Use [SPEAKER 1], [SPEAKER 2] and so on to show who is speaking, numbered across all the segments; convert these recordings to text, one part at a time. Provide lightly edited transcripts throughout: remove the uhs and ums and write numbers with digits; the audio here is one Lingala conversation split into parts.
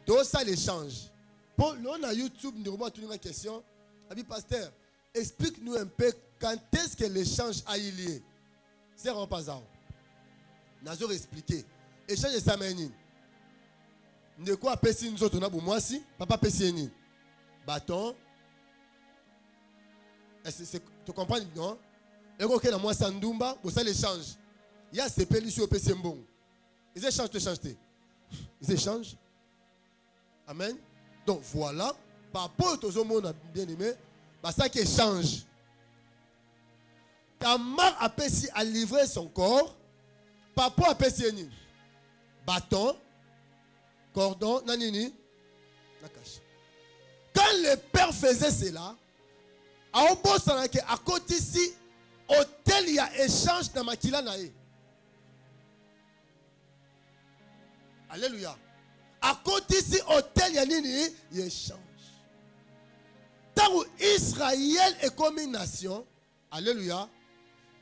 [SPEAKER 1] Tout ça l'échange. Pour l'on a YouTube, nous avons une question. Ami pasteur, explique-nous un peu quand est-ce que l'échange a eu lieu. C'est vraiment pas ça. Nous avons expliqué. Échange de Saménine. De quoi pési nous autres, on a pour moi si, papa pési bâton. Tu comprends, non? Et quand on a moi Sandumba, pour ça l'échange. Il y a ces pays sur pési bon. Ils échangent, ils échangent. Amen. Donc voilà, par rapport au monde bien aimé, ça qui échange. Tamar a livré son corps, papa a pési bâton, cordon, nanini, nakash. Quand le père faisait cela, à côté ici, hôtel, il y a échange dans Makila nae. Alléluia. À côté ici, hôtel, il y a nini, il y a échange. Tant où Israël est comme une nation, alléluia,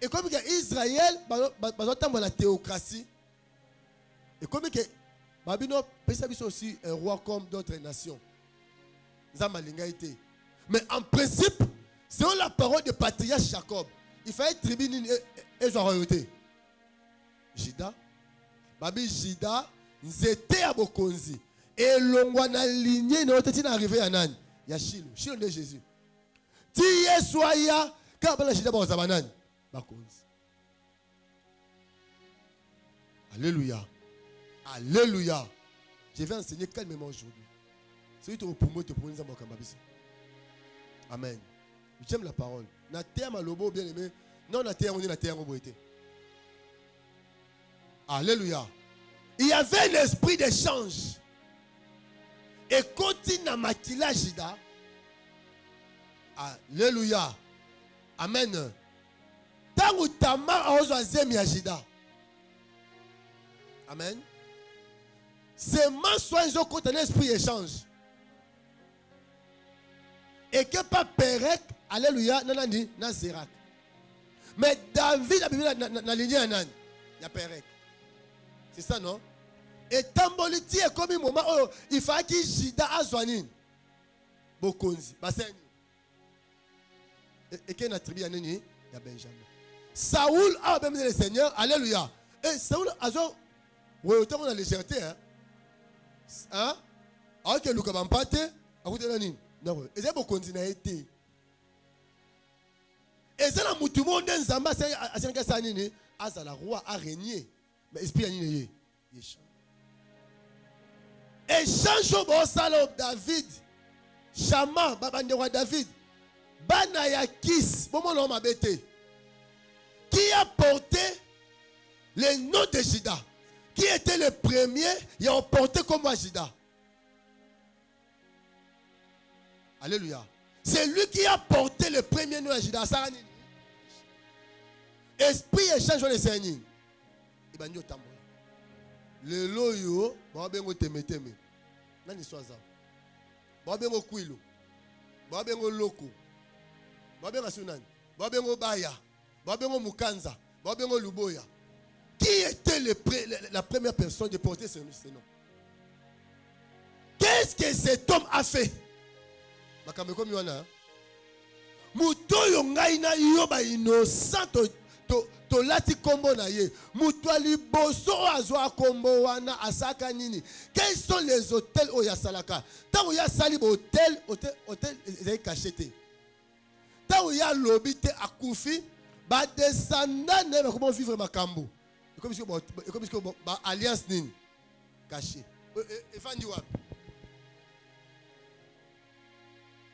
[SPEAKER 1] et comme Israël, dans la théocratie, et comme que Babino peut aussi un roi comme d'autres nations. Mais en principe, selon la parole de patriarche Jacob, il fallait tribune et sa royauté. Jida, Babi Jida, Nzete à Bokonzi. Et l'ongwana lignée n'est pas arrivé à Nan. Il y a Chilo. Chilo de Jésus. Tiye soya, quand on a Jida Bazabanan. Bakonzi. Alléluia. Alléluia. Je vais enseigner calmement aujourd'hui. C'est pour moi te prendre ça. Amen. J'aime la parole. Na terre malobo bien aimé. Non na terre on est na terre on été. Alléluia. Il y avait un esprit d'échange. Et continue à Makila Jida. Alléluia. Amen. Tant où Tamar a osé Jida. Amen. C'est ma soin ils ont contre un esprit d'échange. Et que pas Pérec, alléluia, nanani, nan Sérac. Mais David a bien na lignée nan, il y a Pérec. C'est ça non? Et Tamboliti est comme un moment où il fallait qu'il Jida Azwanin. Bokonzi, Basseni. Et qu'il y a une tribu, il y a Benjamin. Saoul a bien le Seigneur, alléluia. Et Saoul a zo, oui, autant on a légèreté, hein? Alors que Luka Bampate, à côté de Nani. Non, et c'est pour continuer à être. Et c'est là où tout le monde est Zamba, c'est à la roi a régné. Mais esprit a nié. Échange au salon David, Shama, Babande roi David, Banayakis, bon mon homme a bêté, qui a porté le nom de Jida, qui était le premier, il a porté comme moi Jida. Alléluia. C'est lui qui a porté le premier nom à Jida. Esprit échange les Seigneurs. Il va nous tambour. Le loyo, va bien au teme. Nani soit ça. Va bien au kuilo. Va bien au loko. Va bien à Sunan. Va bien au Baya. Va bien au Mukanza. Va bien au Luboya. Qui était la première personne de porter ce nom? Qu'est-ce que cet homme a fait? Muto yongaina yoba innocent to lati kombo na ye. Muto liboso azwa kombo wana asaka nini. Quels sont les hôtels au yasalaka? Tant où ya sali hôtel est caché. Tant où ya lobby te akufi ba descendant ne comment vivre makambo. Comme si ba alliance nini caché. Efandi wapi?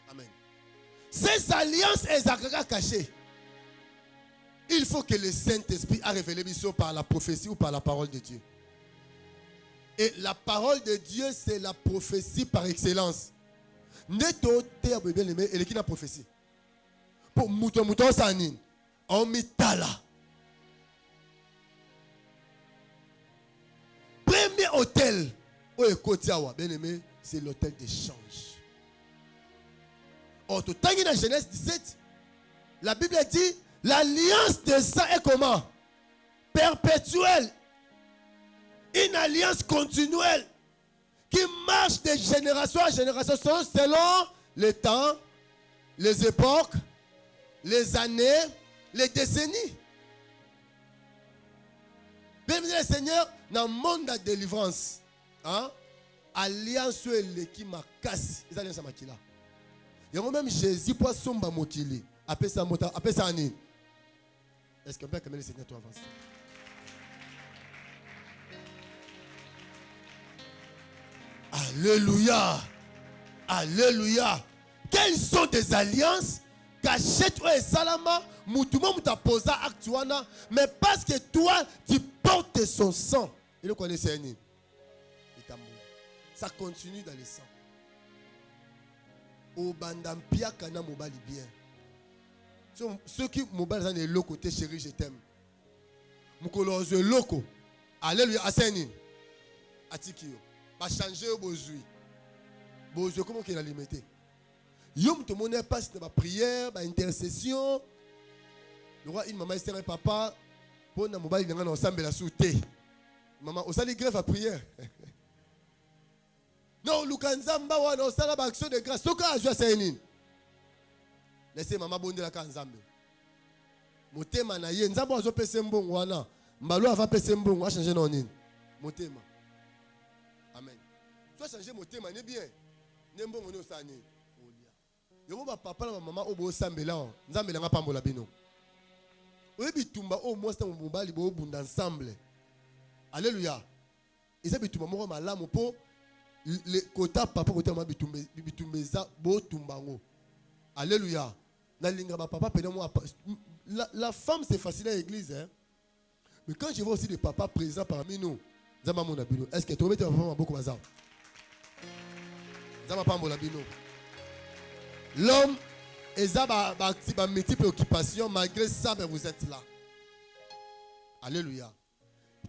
[SPEAKER 1] Amen. Ces alliances sont cachées. Il faut que le Saint-Esprit a révélé par la prophétie ou par la parole de Dieu. Et la parole de Dieu, c'est la prophétie par excellence. Neto te bien aimé et qui n'a prophétie. Pour mouton sanin, on mitala. Premier hôtel, bien aimé, c'est l'hôtel d'échange. Au temps dans Genèse 17, la Bible dit l'alliance de sang est comment? Perpétuelle. Une alliance continuelle qui marche marche de génération en génération selon les temps, les époques, les années, les décennies. Bien, le Seigneur, dans le monde de la délivrance, hein, alliance qui m'a cassé. Les alliances makila. Il y a même Jésus pour somba mokili. Appelle ça ani. Est-ce qu'on peut quand même le Seigneur toi avancer? Alléluia. Alléluia. Quelles sont des alliances? Cachette ou salama, moutouma mouta posa actuana, mais parce que toi tu portes son sang. Il le connaît Seigneur. Ça continue dans le sang. Au bandampia kana mobali bien. Ceux qui mobali dans le côté chéri je t'aime. Mukoloze loko. Alléluia aseni. Atikio. Va changer bozui. Bozui comment qu'il a limité. Yom te monnaie pas si ma prière, ma intercession. Le roi une maman et papa pour na mobali ngana ensemble la souté. Maman osali grève à prière. Non, Lukanzamba wana osala ba action de grâce. Soka ajwa sainin. Laissez maman bonde la kanzambe. Motema na ye nzambo azo pese mbongo wana. Mbalo ava pese mbongo a changer non nini. Motema. Amen. Soit changer motema ne bien. Ne mbongo ne osani. Yo ba papa na maman obo sambela. Nzambe la pambola bino. Oyebi tumba o mo sta mobali bo bunda ensemble. Alléluia. Isa bitumba moko malamu po le kota papa kota ma bitumbeza bo tumbango. Alléluia. Na linga ba papa pena moi la femme c'est facile à l'église hein. Mais quand je vois aussi des papas présents parmi nous, zama mon abino. Est-ce que tu mets papa beaucoup bazar? Zama pambola bino. L'homme est multiple occupation, malgré ça, mais vous êtes là. Alléluia.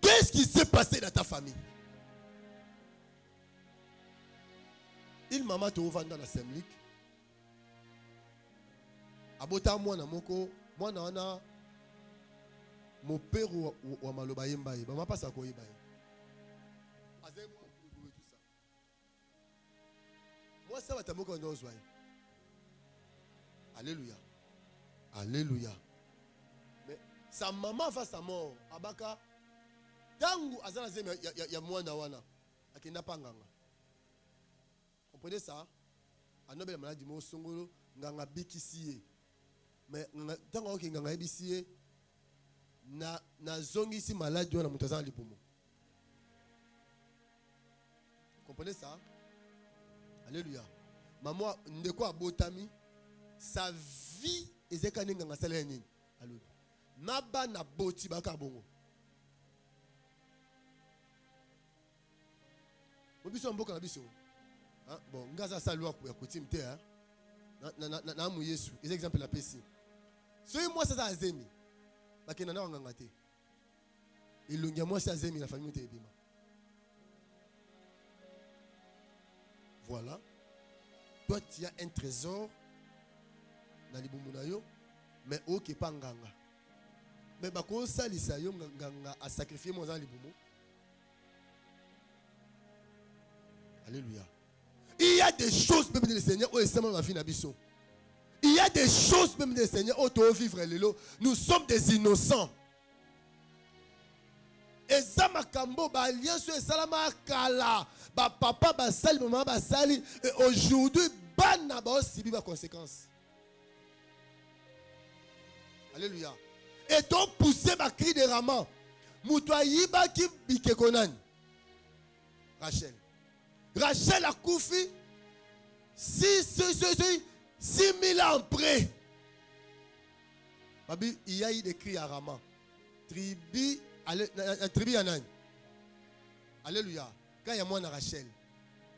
[SPEAKER 1] Qu'est-ce qui s'est passé dans ta famille? Il maman te ouvre dans la semlik. Abota moi na moko, moi na wana mon père ou maloba yembaye, maman pas ça ko yembaye. Moi ça va ta moko ndo ozwaye. Alléluia. Alléluia. Mais sa maman va sa mort. Abaka. Tangu azana zeme ya mwana wana. Akina panganga. Comprenez ça? Anobe maladi mo songolo nganga bikisiye. Mais tangu oki nganga ebisiye na zongi si maladi wana mutazana lipumo. Comprenez ça? Alléluia. Maman ndeko abotami. Sa vie est quand même dans la nini. Alléluia. Naba na boti baka bongo. Mobiso mboka na biso. Hein bon, ngaza sa loi ya kotimte hein. Na mu Yesu. Les exemples la pesi. So moi ça azemi. Bakena na nganga te. Ilungia moi ça azemi la famille te ebima. Voilà. Toi tu as un trésor na libumu na yo mais oke pa nganga mais bako salisa yo nganga a sacrifier mo za libumu. Alléluia. Il y a des choses même le Seigneur au seulement ma vie na biso. Il y a des choses même le Seigneur au to vivre lelo. Nous sommes des innocents. Et ça makambo ba alliance et salama kala ba papa ba sali maman ba sali et aujourd'hui bana ba aussi ba conséquences. Alléluia. Et donc pousser ma cri de Raman. Moutouaïba qui bikekonan. Rachel. Rachel a koufi 6,000 ans après. Babi, il y a eu des cris à Raman. Tribu Anan. Alléluia. Quand il y a moi Rachel.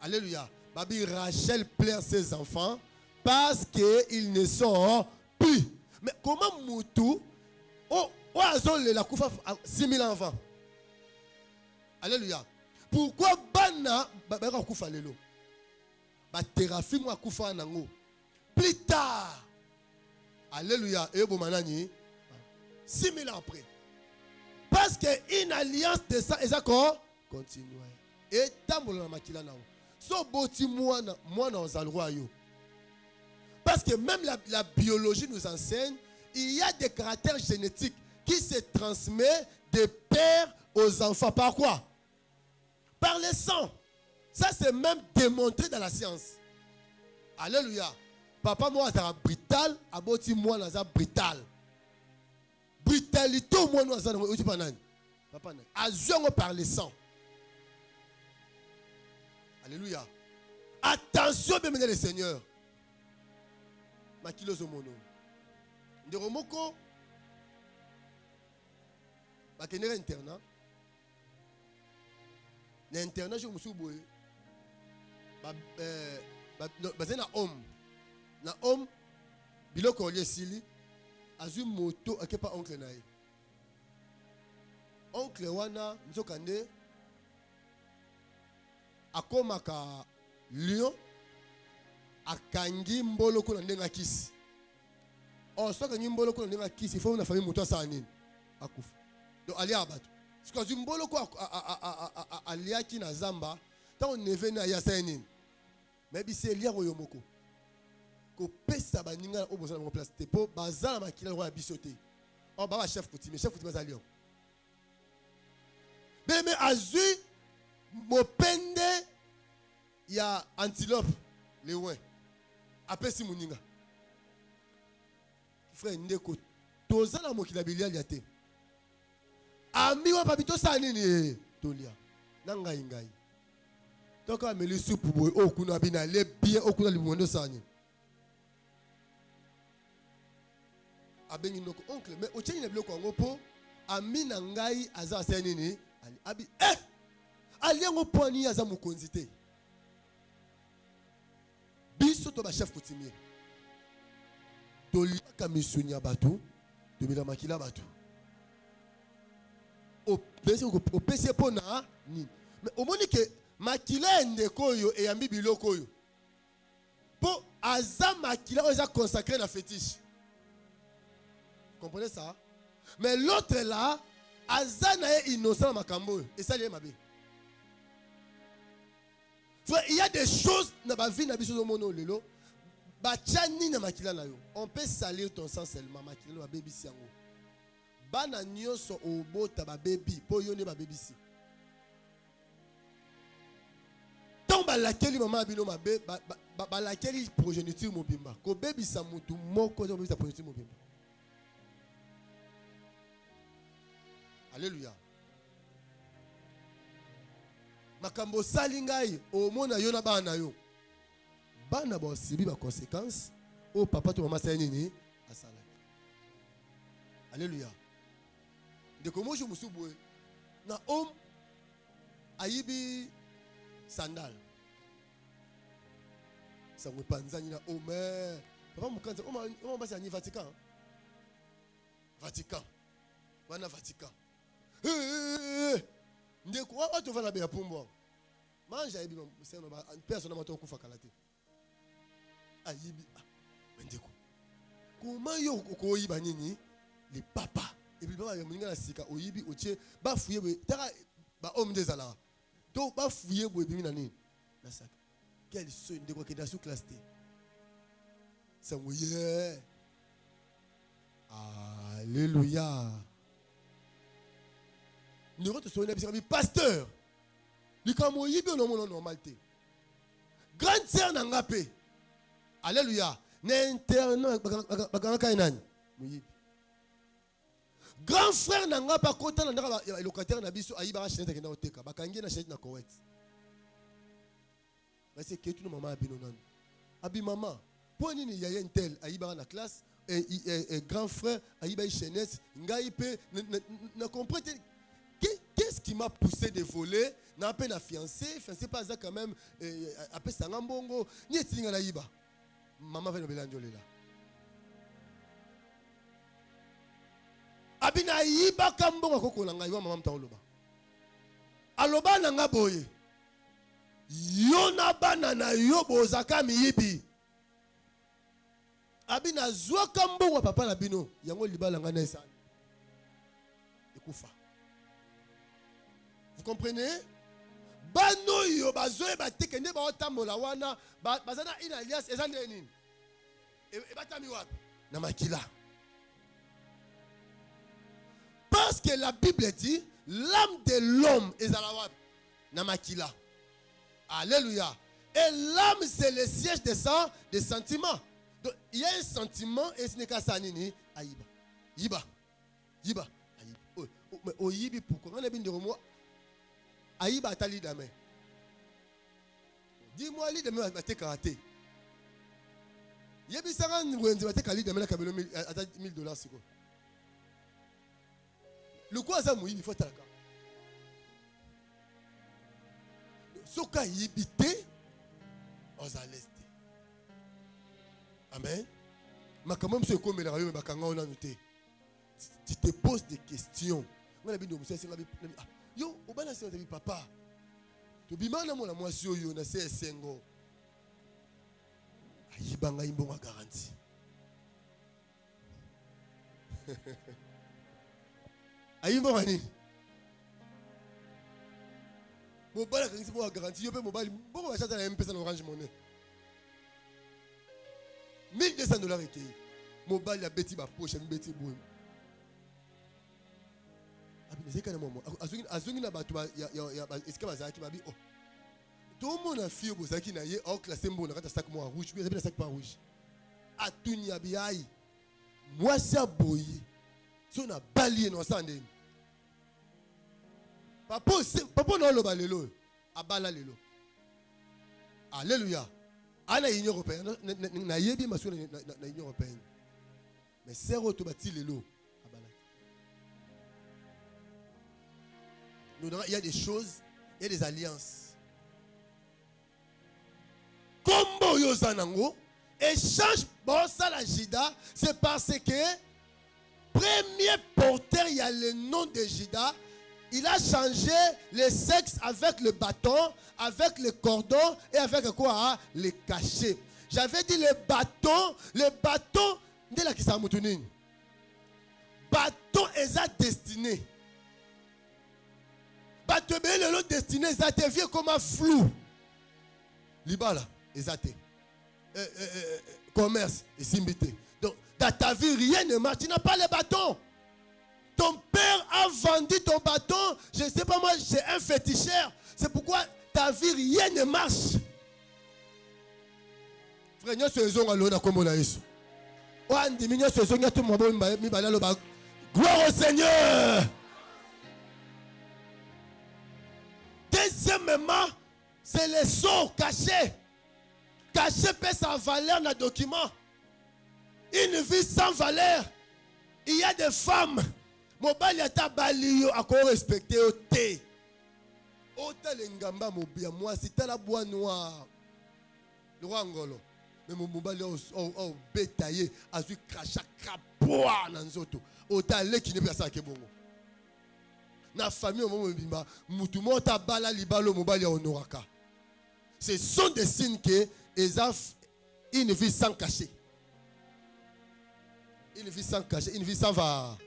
[SPEAKER 1] Alléluia. Babi, Rachel pleure ses enfants parce qu'ils ne sont plus. Mais comment Moutou, la koufa 6,000 enfants? Alléluia. Pourquoi Bana Baba koufa lelo? Ba thérapie moi koufa nango. Plus tard. Alléluia. Et bon manani 6,000 ans après. Parce que une alliance de ça et ça continue. Et tambola makila nao. So boti mwana ozalwa yo. Parce que même la biologie nous enseigne, il y a des caractères génétiques qui se transmettent des pères aux enfants. Par quoi? Par le sang. Ça, c'est même démontré dans la science. Alléluia. Papa, moi, c'est brutal. Aboti, moi, c'est brutal. Brutalité, moi, c'est brutal. Papa, azongo par le sang. Alléluia. Attention, bien, le Seigneur. Makilo zomono. Nderomoko. Bakenera internat. L'internat, je me suis dit, na homme. Na homme, biloko olie sili, azu moto akepa oncle na ye. Oncle wana, mzokande, akomaka lion, akangi mboloko na ndenga kisi. Oh, soka ngi mboloko na ndenga kisi, il faut na famille moto sa nini. Akufa. Donc ali abatu. Parce que mboloko aliaki na zamba, tant on neve na ya sa nini. Mais bise lia ko yomoko. Ko pesa baninga o bozana mo place te po bazala makila ko bisote. Oh baba chef coutumier bazalion. Mais azui mopende ya antilope lewen. Apesi muninga. Frère ndeko tozala mokila bilia liate. Ami wa papito sanini tolia. Nanga ingai. Donc à me soupe boy o kuna bina le bien o kuna libondo sani. Abengi noko oncle mais o tsheni na biloko ngo po ami na ngai aza sanini ali abi ali ngo poni aza mokonzi te. Biso to ba chef coutumier. Tolia ka misunya batu, to bila makila batu. O pese pona ni. Mais au moni que makila ndeko yo et yambi biloko yo. Po aza makila oza consacré na fétiche. Vous comprenez ça? Mais l'autre là, aza na ye innocent makambo et ça lié mabe. Il y a des choses dans ma vie na biso do mono lelo. Ba tchani na makila na yo. On peut salir ton sang seulement makila na baby si yango. Bana nyonso obota ba baby po yo ne ba baby si. Tomba laquelle maman bino mabe ba laquelle progéniture mobimba. Ko baby sa mutu moko zo baby sa progéniture mobimba. Alléluia. Makambo salingai o mona yo na bana yo. Bana ba sibi ba conséquences o papa to maman sa nini asala. Alléluia. De comment je me suis boué na homme ayibi sandal ça me panzani na homme papa mukanza on basi ani Vatican wana Vatican ndeko wa to vana be apumbo manja ayibi mseno ba personne na to kufa kalate ayibi ndeko comment yo ko yiba nini les papas. Et puis papa y'a na sika oyibi oche ba fouiller tara ba homme des ala donc ba fouiller bo bimi na nini na sac quel so ndeko ke da sous classe T ça moye alléluia ndeko to so na bisika pasteur li ka moyibi no mono normalité grande sœur na ngape alléluia na internet bakanga kainani moyibi. Grand frère nanga pa kota na ndaka locataire na biso ayiba ka chenete kenda oteka bakangi na chenete na Koweït. Parce que tout maman abino nanu. Abi maman, pour nini y a un tel ayiba na classe et grand frère ayiba chenete ngai pe na comprendre qu'est-ce qui m'a poussé de voler na peine à fiancé pas ça quand même après ça ngambongo ni etinga na yiba. Maman va no belanjolela. Abina yiba kambonga koko na ngai wa mama mtaoloba aloba na nga boye yo na bana na yo bozaka miyibi abina zwa kambonga papa na bino yango libala nga na esani ekufa. Vous comprenez? bano yo bazoe batekende ba otambola wana bazana une alliance ezande nini e batami wapi na makila. Parce que la Bible dit l'âme de l'homme est à la wapi na makila. Alléluia. Et l'âme c'est le siège des sentiments. Donc il y a un sentiment et ce n'est qu'à ça nini aïba. Yiba. Yiba. Mais au yibi pourquoi on a bien de moi aïba tali dame. Dis-moi li dame va te karaté. Yebi sanga ngwenzi va te kali dame na kabelo $1000 siko. Le quoi ça mouyi il faut talaka. Soka yibité aux alestes. Amen. Ma quand même ce comme les rayon bakanga on a noté. Tu te poses des questions. On a bien de yo obana c'est papa. To bimana mo la mwasi yo na se sengo. Ayibanga imbonga garantie. Ayibonga ni. Mobile quand c'est pour garantie yo pe mobile bon va chatter la MP ça Orange Money. $1200 recueilli. Mobile ya beti ba poche beti boum. Abi kana momo azungi na batu ya eske bazaki babi oh. Tout le monde a fille bozaki na ye au classé mbona kata sac moi rouge, bien sac pas rouge. Atunya biai. Moi c'est boyi. So na balié no sande. Papa no lo balelo. Abala lelo. Alléluia. Ana Union européenne na yebi maso na Union européenne. Mais c'est roto bati lelo. Abala. Il y a des choses, il y a des alliances. Combo yo zanango échange bossa la Jida, c'est parce que premier porteur il y a le nom de Jida. Il a changé le sexe avec le bâton, avec le cordon et avec quoi? Le cachet. J'avais dit le bâton de la Kisamoutounine. Bâton est destiné. Bâton est le destiné, ça devient comme un flou. Libala, exacté. Commerce, et simbité. Donc, dans ta vie, rien ne marche. Tu n'as pas le bâton. Ton père a vendu ton bâton. Je ne sais pas moi, c'est un féticheur. C'est pourquoi ta vie, rien ne marche. Frère, nous sommes comme gloire au Seigneur. Deuxièmement, c'est les sceaux cachés. Caché peut sa valeur dans le document. Une vie sans valeur. Il y a des femmes. Mobile yata bali yo ako respecter au té. Ota lengamba mobia moi si tala bois noir. Le roi ngolo. Mais mon mobile au bétaillé azu cracha kapoa na nzoto. Ota le qui ne peut ça ke bongo. Na famille au moment bimba mutu mota bala libalo mobile ya honoraka. Ce sont des signes que Ezaf une vie sans cacher. Une vie sans cacher, une vie sans va.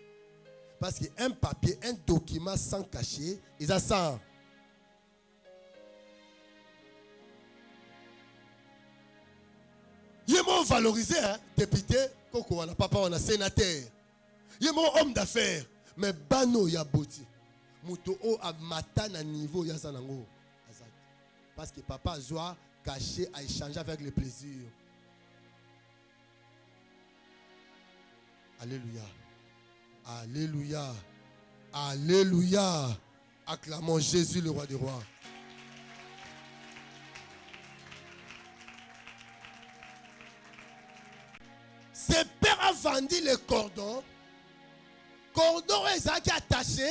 [SPEAKER 1] Parce qu'un papier, un document sans cacher, ils ont ça. Il est mon valorisé, hein? Député, Koko, on a papa, on a sénateur. Il est mon homme d'affaires. Mais Bano Yaboti. Mouto o a matan à niveau Yazanango. Parce que papa Zoa caché à échanger avec le plaisir. Alléluia. Alléluia. Alléluia. Acclamons Jésus le roi des rois. Ce père a vendu le cordon. Cordon est attaché.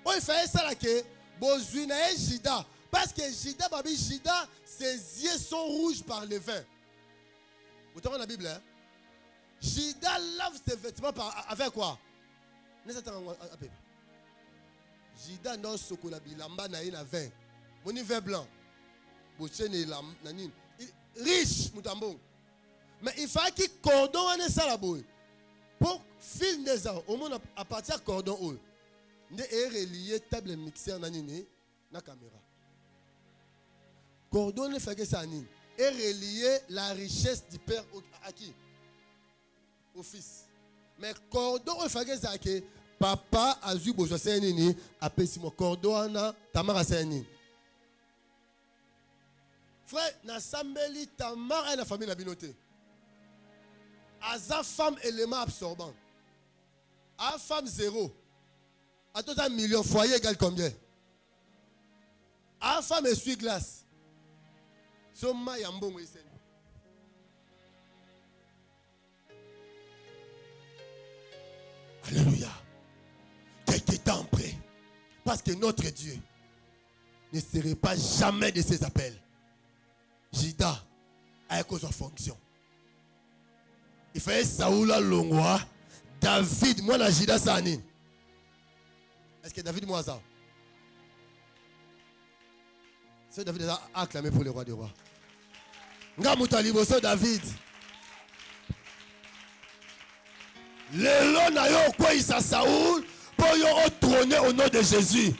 [SPEAKER 1] Il fallait ça que Bozuina et Jida. Parce que Jida, Babi Jida, ses yeux sont rouges par le vin. Vous avez la Bible, hein? Jida lave ses vêtements avec quoi? Jida non sokola bilamba na ina vin. Moni vin blanc. Bochene riche mutambong. Mais il fallait qu'il cordon ane salaboy. Pour fil des ans, au moins à partir de cordon haut. Ne est relié table mixeur na nini na caméra. Cordon fait que ça et relier la richesse du père à qui? Au fils. Mais cordon fait que ça que papa a eu besoin de nini appelle si mon cordon ana tamara c'est nini. Frère, na sambeli tamara et la famille na binoté. Aza femme élément absorbant. A femme zéro. A tout un million foyer égale combien? A femme essuie-glace. Soma yambongo isen. Alléluia. Quelques temps près. Parce que notre Dieu ne serait pas jamais de ses appels. Jida a cause de fonction. Il fallait Saoula Longwa. David, moi la Jida Sani. Est-ce que David moi ça? C'est David a acclamé pour le roi des rois. Ngamutaliboso David. Lelo na yo kwa isa Saoul pour yo trôner au nom de Jésus.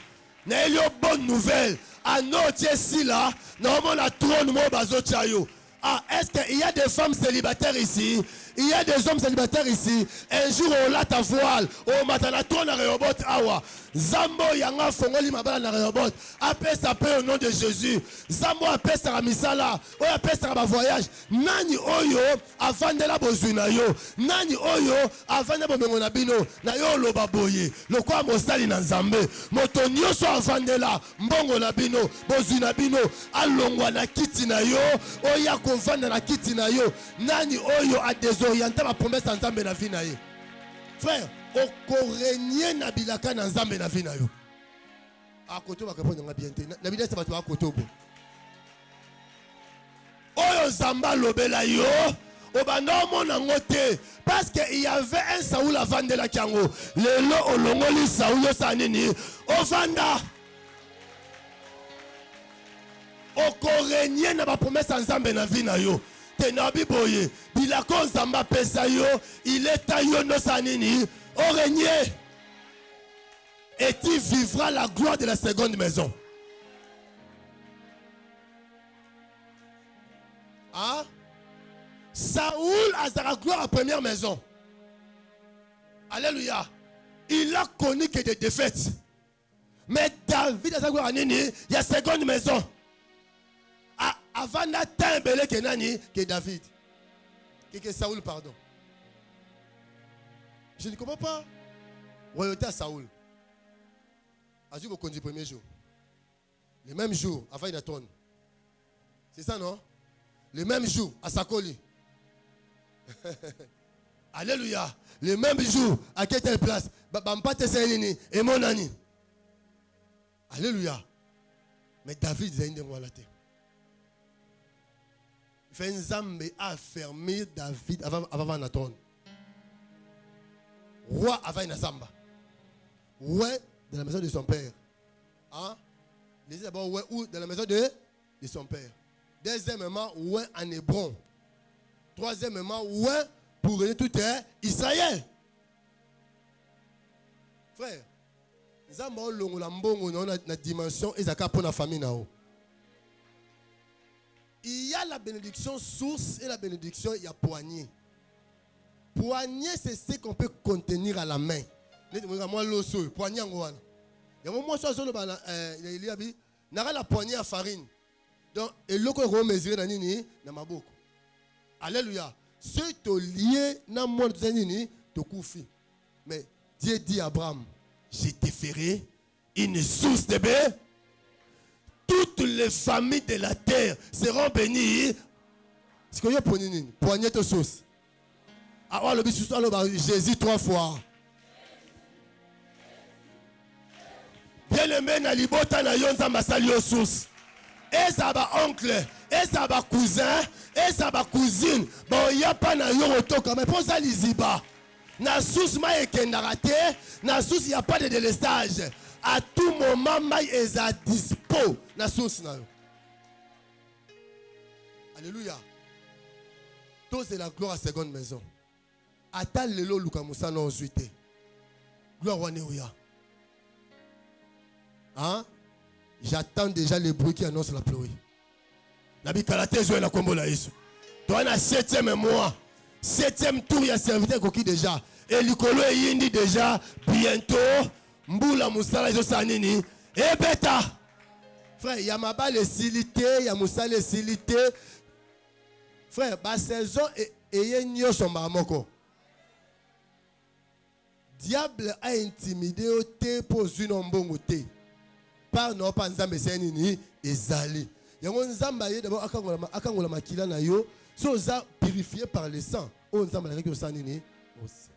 [SPEAKER 1] Na yo bonne nouvelle. Anotie si là, normalement la trône mo bazo chayo. Ah, est-ce qu'il y a des femmes célibataires ici? Il y a des hommes célibataires ici. Un jour, on l'a ta voile. Oh, matana, ton aréobot, awa. Zambo, yanga, fongoli, mabala, naréobot. Appelle ça paix au nom de Jésus. Zambo, appelle ça misala. Oh, appelle ça ma voyage. Nani oyo, avant de la bozuna yo. Nani oyo, avant de la bino. Na yo, lo baboye. Le quoi, mostali na zambe. Motonio, so avant de la. Mbongo na bino. Bozuna bino. Alongwa na kiti na yo. Oya, konfanda na kiti na yo. Nani oyo, a désorienter ma promesse en Zambé na vie na ye. Frère, okorenye na bilaka na Zambé na vie na yo. A koto ba répondre nga bien te. Na bidé c'est pas toi koto bo. Oyo Zamba lobela yo, obanda mona ngote parce que il y avait un Saoul avant de la Kiango. Lelo olongoli Saoul yo sanini. Ovanda okorenye na ba promesse en Zambé na vie na yo. Tenabi boye, bilako Zamba pesa yo, il est taillé no sanini, au régner. Et tu vivras la gloire de la seconde maison. Hein? Saoul a la gloire à première maison. Alléluia. Il a connu que des défaites. Mais David a sa gloire à Nini, il y a seconde maison. Avant d'atteindre que nani que David que Saoul pardon. Je ne comprends pas. Royauté à Saoul. Azou vous conduit le premier jour. Le même jour avant il attend. C'est ça non? Le même jour à Sakoli. Alléluia. Le même jour à quelle place? Bampate Sainini et mon ami. Alléluia. Mais David a une démoilité. Zambé a fermé David avant Nathan. Roi avant Nazamba. Ouais, dans la maison de son père. Hein? Il dit d'abord ouais où? Dans la maison de son père. Deuxièmement, ouais en Hébron. Troisièmement, ouais pour réunir tout Israël. Frère, Zamba longo lambongo na dimension ezaka pour la famille nao. Il y a la bénédiction source et la bénédiction il y a poignée. Poignée c'est ce qu'on peut contenir à la main. Moi l'osso, poignée en goana. Il y a moi ça solo il y a nara la poignée à farine. Donc et loko ko mesurer na nini na maboko. Alléluia. Ce to lié na moi de nini to koufi. Mais Dieu dit à Abraham, je te ferai une source de paix. Toutes les familles de la terre seront bénies. Ce que vous avez poignée de sauce. Ah, Jésus 3 fois. Bien aimé, na libota na yonza masalio sauce. Et ça va oncle, et ça va cousin, et ça va cousine. Bon, il n'y a pas na yon otoka, mais pour ça, lisiba. Na sauce ma ekendaraté, na sauce il n'y a pas de délestage. À tout moment, maï est à dispo. La source. Alléluia. Tout c'est la gloire à seconde maison. Attends le lot Lukamusa non ensuite. Gloire au Néouya. Hein? J'attends déjà les bruits qui annoncent la pluie. Nabikalate zo na kombo la Yesu. Toi na 7e mois. 7e tour ya serviteur koki déjà. Et likolo yindi déjà bientôt mbula musala ezo sanini. Et beta. Frère, il y a ma balle silité, il y a musala silité. Frère, ba saison et nyo somba moko. Diable a intimidé au te pose une ombongo te. Par non pas nzambe senini ezali. Yango nzamba ye d'abord akangola makila na yo. So za purifié par le sang. O nzamba la reki sanini aussi.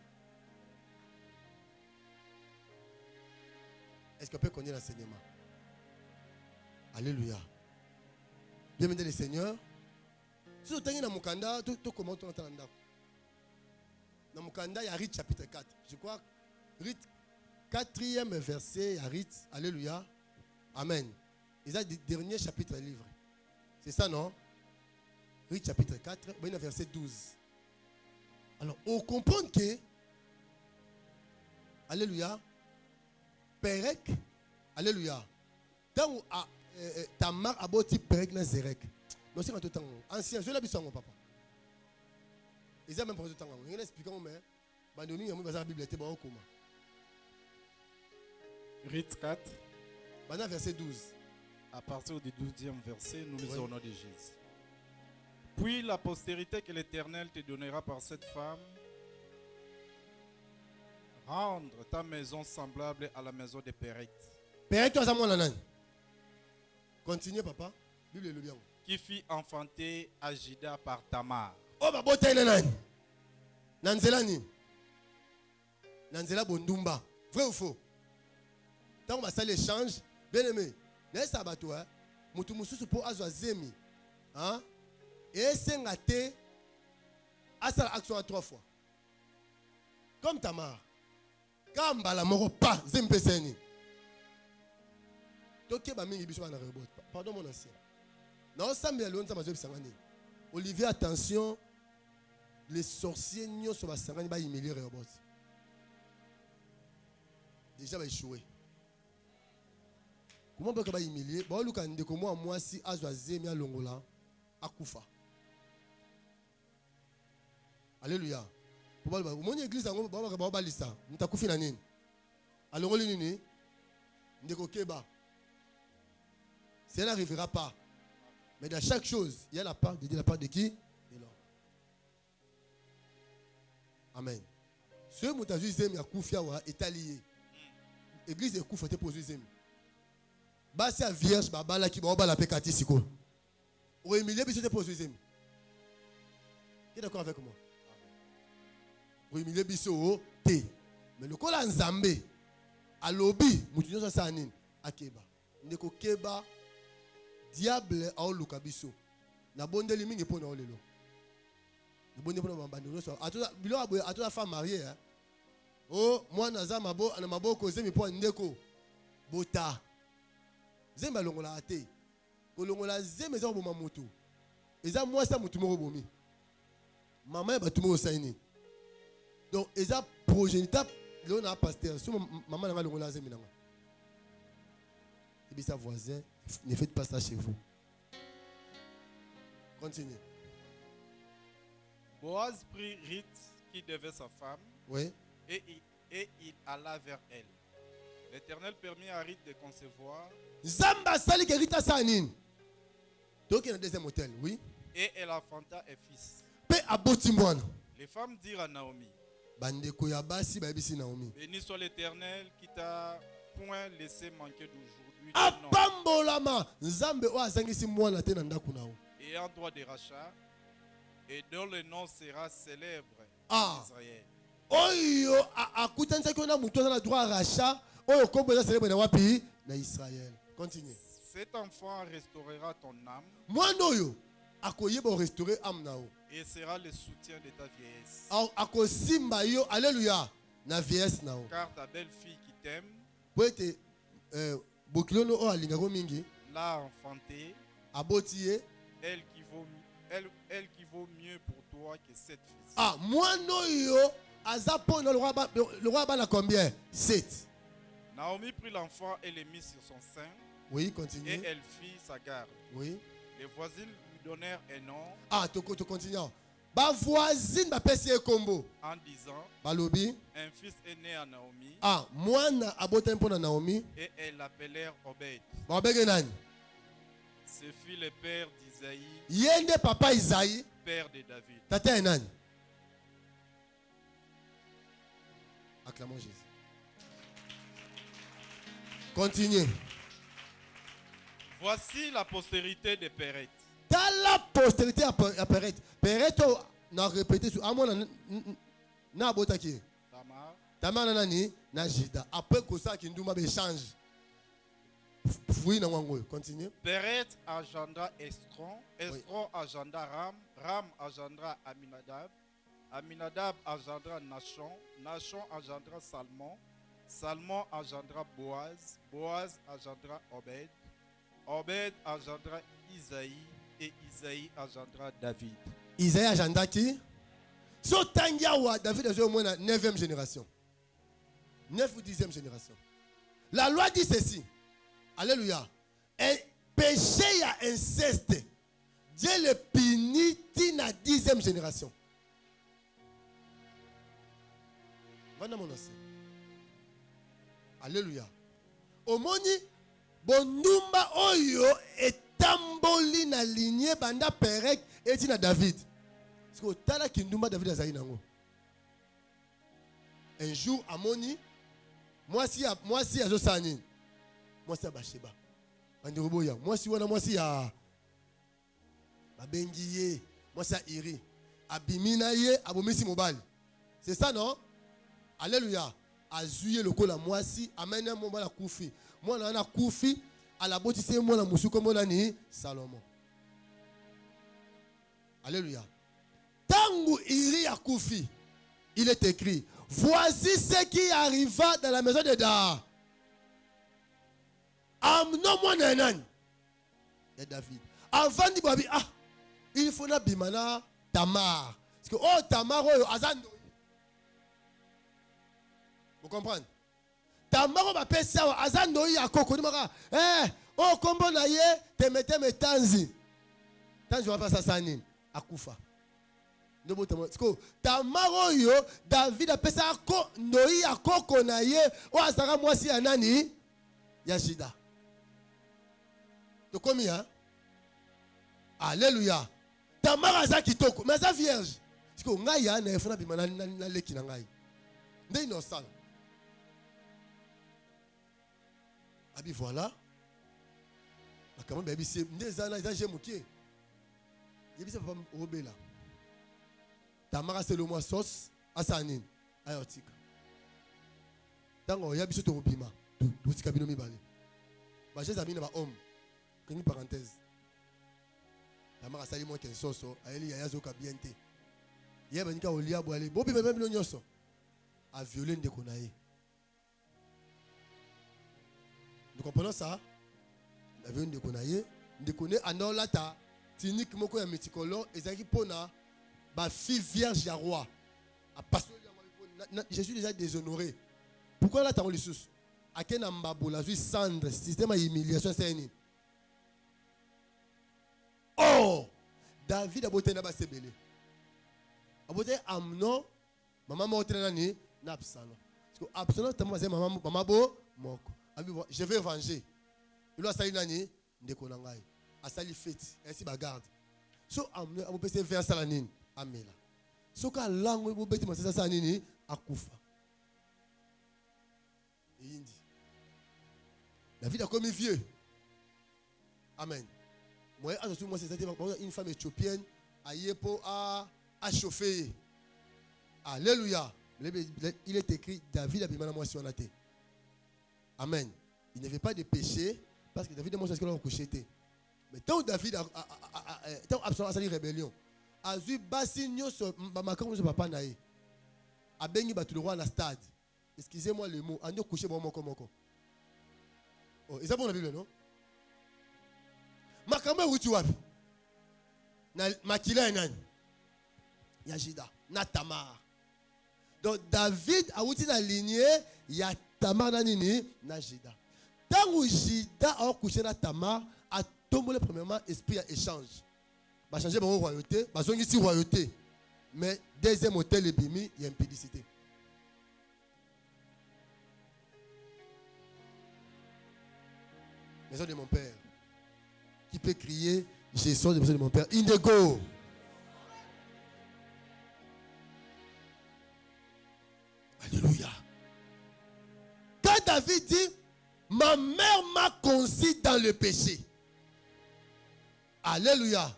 [SPEAKER 1] Est-ce qu'on peut connaître l'enseignement? Alléluia. Bienvenue le Seigneur. Si vous avez un mukanda, tout comment tu entends là? Dans mukanda, il y a Rite chapitre 4. Je crois Rite 4e verset, il y a Rite. Alléluia. Amen. Il y a le dernier chapitre livre. C'est ça, non? Rite chapitre 4, il y a verset 12. Alors, on comprend que, alléluia, Perek, alléluia, tant Tamar a boti Perek na Zerek. Non, c'est quand tout le temps. Ancien, je l'ai vu sur mon papa. Ils ont même pas tout le temps. Il explique comment, mais, Bandoni, il y a une Bible, il comment.
[SPEAKER 2] Rite 4.
[SPEAKER 1] Maintenant, verset 12.
[SPEAKER 2] À partir du 12e verset, nous lisons au nom de Jésus. Puis la postérité que l'Éternel te donnera par cette femme, rendre ta maison semblable à la maison de Pérec.
[SPEAKER 1] Pérec, tu as mon nanan. Continue, papa. Bible le bien.
[SPEAKER 2] Qui fit enfanter Agida par Tamar.
[SPEAKER 1] Oh, bah, bote nanan. Nanzela ni. Nanzela bondumba. Vrai ou faux? Tant qu'on va faire l'échange, bien aimé. N'est-ce pas toi? Moutou moussou pour azwa zemi. Hein? Et c'est ngate à sa action à 3 fois. Comme Tamar. Kamba la moro pas zempeseni. Toké ba mingi biso na rebot. Pardon mon ancien. Non ça me alonza mazo bisangani. Olivier attention, les sorciers nyo so ba sangani ba humilier rebot. Déjà va échouer. Comment peut ba humilier? Ba luka ndeko moi si azwa zemi alongola akufa. Alléluia. Mon église, ça n'arrivera pas. Mais dans chaque chose, il y a la part de Dieu, la part de qui? De l'homme. Amen. Ce qui est allié. L'église est couffe pour Zem. Basi a vierge, babala qui va la pekati siko. Ou Emilie, c'est pour Zem. Tu es d'accord avec moi? Biso te mais le kola nzambe alobi mutu nyoso sanini akeba ndeko keba diable a oluka biso na bondeli mingi pona olelo na bondeli pona bambandi nyoso atola bilo aboye atola femme mariée hein. Oh moi naza mabo na maboko zemi po ndeko bota zemba longola ate kolongola zemi za boma mutu eza moi sa mutu moko bomi mama ya batu moko saini. Donc, ils ont progéniteur, là on a un pasteur. Si maman n'a pas le rôle, c'est maintenant. Et bien, sa voisin, ne faites pas ça chez vous. Continuez.
[SPEAKER 2] Boaz prit Rite, qui devait sa femme,
[SPEAKER 1] oui.
[SPEAKER 2] et il alla vers elle. L'Éternel permit à Rite de concevoir.
[SPEAKER 1] Zamba sali que Rita sanin. Donc, il y a un deuxième hôtel, oui.
[SPEAKER 2] Et elle enfanta un fils.
[SPEAKER 1] Pe abotimoine.
[SPEAKER 2] Les femmes dirent à Naomi.
[SPEAKER 1] Béni
[SPEAKER 2] soit l'Éternel qui t'a point laissé manquer d'aujourd'hui. Ayant droit de rachat, et dont le nom sera célèbre en Israël.
[SPEAKER 1] Continue.
[SPEAKER 2] Cet enfant restaurera ton âme. Et sera le soutien de ta vieillesse.
[SPEAKER 1] Alléluia. Na vieillesse nao.
[SPEAKER 2] Car ta belle-fille qui t'aime l'a enfantée. Elle qui vaut mieux pour toi que 7 fils.
[SPEAKER 1] Ah, moi noyo azapo le roi bana combien? 7.
[SPEAKER 2] Naomi prit l'enfant et le mit sur son sein.
[SPEAKER 1] Oui, continue.
[SPEAKER 2] Et elle fit sa garde.
[SPEAKER 1] Oui.
[SPEAKER 2] Les voisines lui donnèrent un nom
[SPEAKER 1] Ah, tu continues. Ba voisine ba pesi e kombo.
[SPEAKER 2] en disant,
[SPEAKER 1] Balobi.
[SPEAKER 2] un fils est né à Naomi,
[SPEAKER 1] Ah, mwana abota mpona Naomi.
[SPEAKER 2] et elles l'appelèrent Obed.
[SPEAKER 1] Ba bege nani?
[SPEAKER 2] Ce fut le père d'Isaïe,
[SPEAKER 1] Yende papa Isaïe.
[SPEAKER 2] père de David.
[SPEAKER 1] Tata nani? Acclamons Jésus. Continue.
[SPEAKER 2] Voici la postérité de Péret.
[SPEAKER 1] Dans la postérité apparaît. Péret n'a répété sur amon na abota ki.
[SPEAKER 2] Tamar,
[SPEAKER 1] Tamar nani na Jida. Après que ça qui nduma be change. Fouille na wango. Continue.
[SPEAKER 2] Péret engendra Esdron, Esdron engendra Ram, Ram engendra Aminadab, Aminadab engendra Nachon, Nachon engendra Salmon, Salmon engendra Boaz, Boaz engendra Obed, Obed engendra Isaïe, et Isaïe engendra David.
[SPEAKER 1] Isaïe agenda qui? So tangiawa David est au moins la 9e génération. 9 ou 10e génération. La loi dit ceci. Alléluia. Un péché à inceste. Dieu le punit dans la 10e génération. Voilà mon ancien. Alléluia. Omoni bonumba oyo etamboli na lignée banda perek eti na David. Parce que tala kindumba David azali nango. Un jour amoni moi si azo sani. Moi si Basheba. Bandiroboya. Moi si wana moi si ya babengiye. Moi si iri. Abimina ye abomisi mobali. C'est ça non? Alléluia. Azuye lokola moi si amena mobala kufi. Moi na kufi à la botisse moi na musuko moi ni Salomon. Alléluia. Tangu iri a kufi. Il est écrit, voici ce qui arriva dans la maison de Da. Amnon moi nanan. De David. Avant di babi il faut na bimana Tamar. Parce que oh Tamar oh azando. Vous comprenez? Tamar va passer ça azando ya koko ni maka. Oh kombo na ye te mette me tanzi. Tanzi va passer ça nini akufa. Tamar yo David a passé ko noi ya koko na ye o azara mwasi ya nani ya Jida. To komi hein? Alléluia. Tamar aza kitoko mais aza vierge. Parce que ngai ya na efona bimana na leki na ngai. Nde innocent. Abi voilà. Comment baby c'est ndezana za mukie. Yebi c'est papa obela. Tamara c'est le mois sauce asanine ayotika. Tango yabi so to obima. Tu tika bino mibale. Ba jésus amina ba homme. Kini parenthèse. Tamara sali mo ken soso ayeli ya yazo ka bienté. Yeba nika olia boale. Bobi même bino nyoso. A violer ndeko na ye. Nous comprenons ça? La vie de Konaye, de connaître Anolota, Tinik Moko ya Metikolo, Ezaki Pona, ma fille vierge ya roi. Je suis déjà déshonoré. Pourquoi là t'as les sous? À quel ambabo la vie cendre, système à humiliation c'est une. Oh, David a beauté n'a pas sebelé. A beauté Amnon, maman m'a entraîné nani, n'absalom. Parce que Absalom t'as dit maman bo moko. Je vais venger. Il a sali nani ndeko na ngai. Asali fête, ainsi bagarde. So amne abopese vers salanine amela. So ka lango bobeti masasa sanini akufa. Indi. David a commis vieux. Amen. Moi c'est une femme éthiopienne à Yepo à chauffer. Alléluia. Il est écrit David a bimana moi sur la terre. Amen. Il n'y avait pas de péché parce que David a montré ce qu'il a couché. Mais tant David a Absalom a sali rébellion, a vu Bassigno sur Bamaka sur papa naï, a béni battu le roi à la stade. Excusez-moi le mot, a nous couché bon moko. Oh, est-ce bon la Bible non? Makamba où tu vas? Na makila enan. Yajida, na Tamar. Donc David a outi la lignée ya Tamar nanini na Jida. Tant que Jida a couché na Tamar, a tombé premièrement esprit à échange. va changer la royauté, va changer ici royauté. Mais deuxième hôtel et bimi, il y a impudicité. Maison de mon père. Qui peut crier, je sors de la maison de mon père. Indego. Alléluia. Quand David dit, ma mère m'a conçu dans le péché. Alléluia.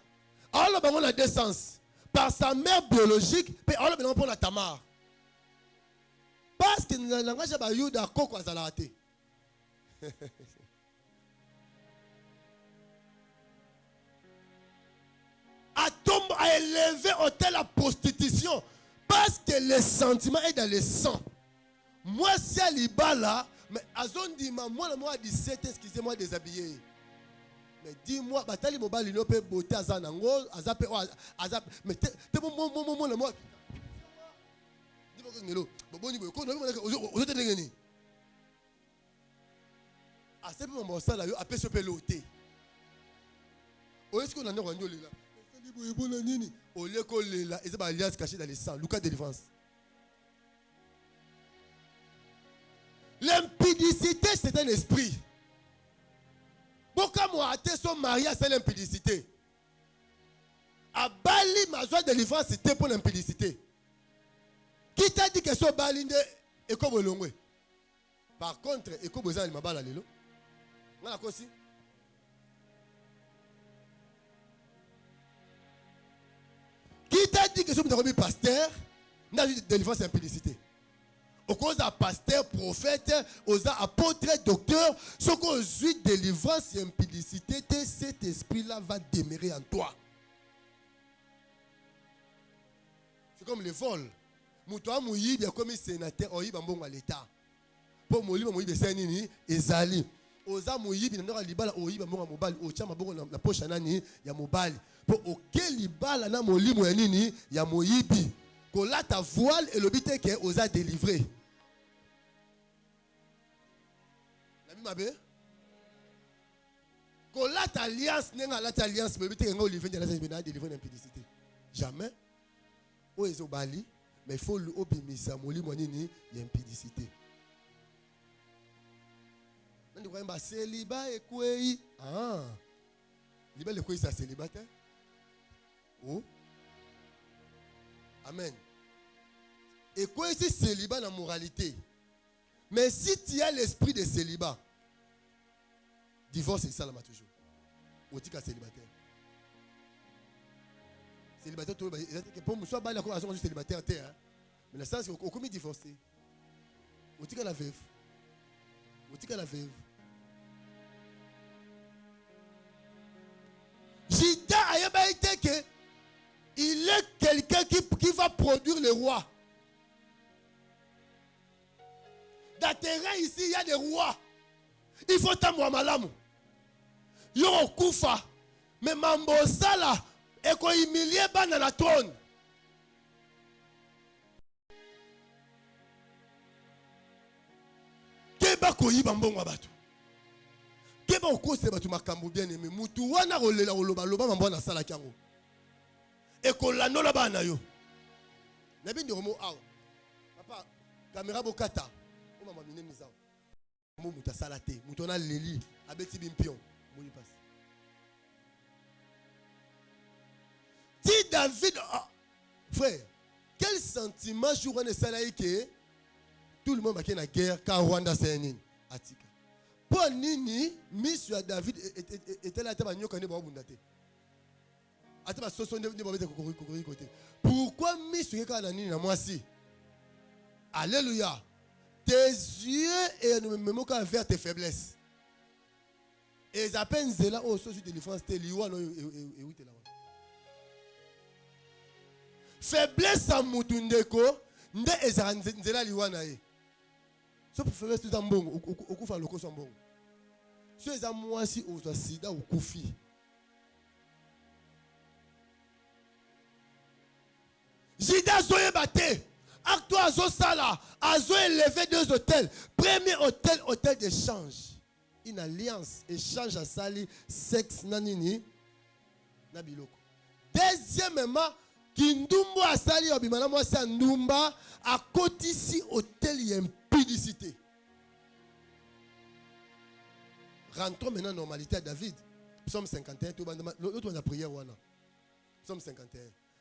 [SPEAKER 1] Alors, on a deux sens. Par sa mère biologique, puis alors, on prend la Tamar. Parce que le langage de Yuda, Koko a zalaté. A élevé autel la prostitution. Parce que le sentiment est dans le sang. Moi, si elle y bat là, mais Azon dit, moi, à 17 ans, excusez-moi, déshabillé. Mais dis-moi, batali mobile, il peut beauté à Zanango, Azap, mais t'es bon, moi. Dis-moi, ah, c'est pour mon salaire, après ce peloté. Où est-ce qu'on en a rendu là? Au lieu qu'on l'ait là, ils ont alliance cachée dans les sangs. Lucas délivrance. L'impudicité, c'est un esprit. Pourquoi moi, son mariage, c'est l'impudicité? À Bali, ma joie de délivrance, c'était pour l'impudicité. Qui t'a dit que ce Bali est comme le long? Par contre, et comme vous avez ma balle à l'élo, on a quoi aussi? Qui t'a dit que ce que pasteur n'a eu de délivrance et impudicité? Au cause de pasteur, prophète, aux apôtres, docteur, ce qu'on a eu de délivrance et impudicité, cet esprit-là va demeurer en toi. C'est comme le vol. Moutoua Mouyib, il y a comme un sénateur, il y a un l'État. Pour Mouyib, il y a un Ezali. Oza Mouyib, il y a un libala, il y a un mobile, il y a un poche, il y a un mobile. Pour auquel libala, il y a un Mouyib. Quand là, ta voile et le but est que Oza délivré. Quand là, ta alliance, le but est que délivrer l'impudicité. Jamais. Où est-ce Bali? Mais il faut l'obémisa, il y a impudicité. On dit célibat et quoi? Ah, liba le quoi ça célibataire? Oh, amen. Et quoi c'est célibat dans la moralité? Mais si tu as l'esprit de célibat, divorce c'est ça là toujours. Ou tu es célibataire. Célibataire, pour moi, soit la conversation célibataire, mais le sens c'est qu'on commet divorcé. Ou tu es la veuve. Ou tu es la veuve. Jida a été que il est quelqu'un qui va produire le roi. Dans le terrain ici, il y a des rois. Il faut t'amour malamu. Il y a un koufa. Mais Mambosa là, et qu'on humilie dans la trône. Keba koyi bambongo abatu. Keba okose batu makambo bien aimé. Mutu wana rolela oloba loba mambo na sala kyango. Et qu'on la nola bana yo. Nabi ndiomo aw. Papa, caméra bokata. O mama mine mizao. Mo muta salate, mutona leli, abeti bimpion. Mo y passe. Si David, frère, quel sentiment jour on salaï que tout le monde va la guerre quand Rwanda c'est un Atika. Pour Nini, Miss David était là, pourquoi Miss Nini moi si? Alléluia. Tes yeux et nous même quand vers tes faiblesses. Et ils appellent Zéla au social de défense tes liwa no et où t'es là. Faiblesse à Mutundeko, nde ezanzela liwa na ye. So pour faiblesse tout en bon, au kufa loko son bon. So eza mwasi au sida ou kufi. Jida soye bate. Acte azo sala, azo élevé deux hôtels. Premier hôtel, hôtel d'échange. Une alliance, échange à sali, sexe nanini, nabiloko. Deuxièmement, Kindumbo asali obimana mwasi ndumba akotisi hôtel ya impudicité. Rentrons maintenant normalité à David. Psaume 51, l'autre on a prié wana. Psaume 51.